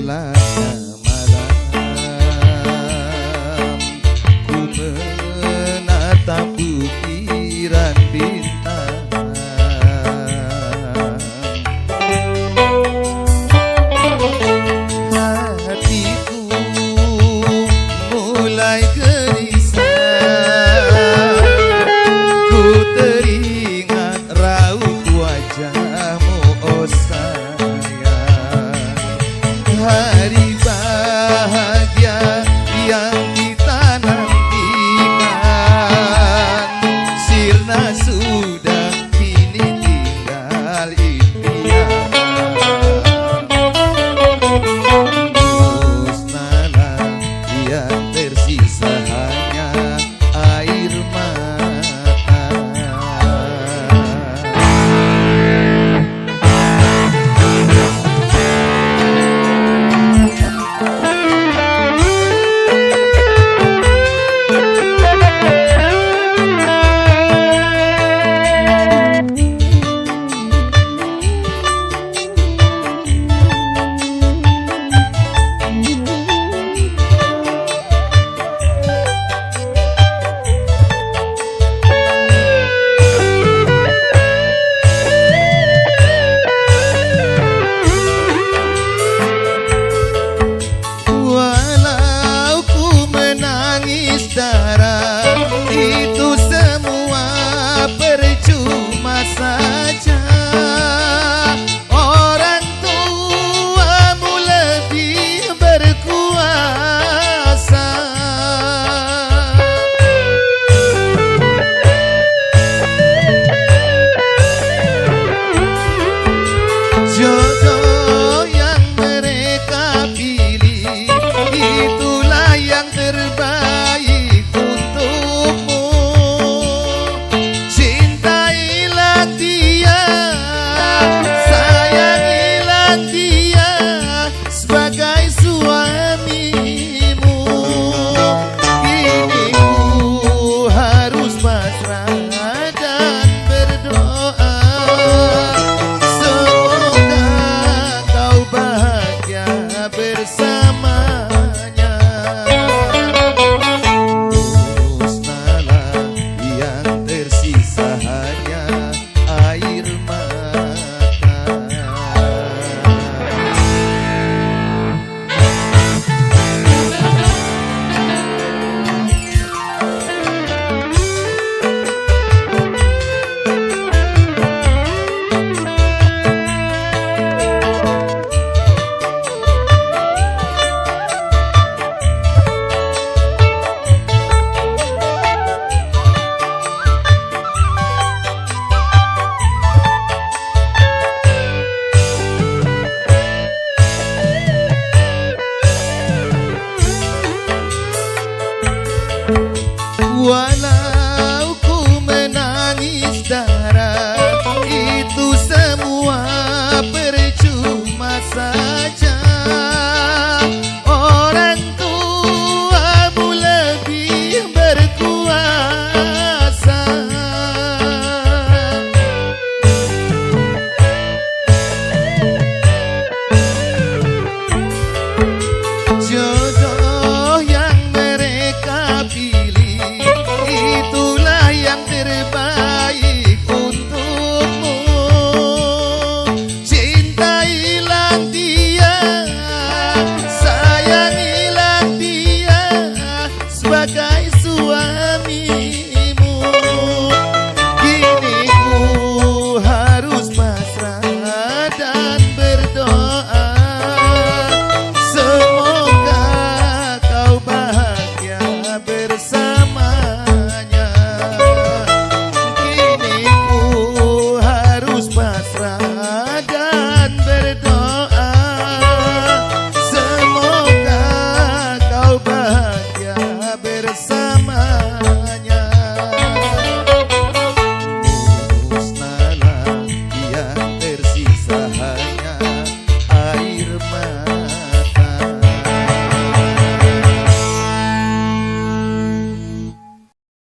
gelapnya malam, ku menatap butiran bintang. Hatiku mulai gelisah, ku teringat raut wajahmu, oh sayang. Hari bahagia yang kita nantikan sirna sudah kini tinggal impian. Musnahlah yang tersisa hanya air mata. Walau ku menangis darah, itu semua percuma saja. Orang tuamu lebih berkuasa. Jodoh yang mereka pilih itulah yang terbaik untukmu. Cintailah dia, sayangilah dia sebagai suamimu. Kini ku harus pasrah dan berdoa, semoga kau bahagia bersama.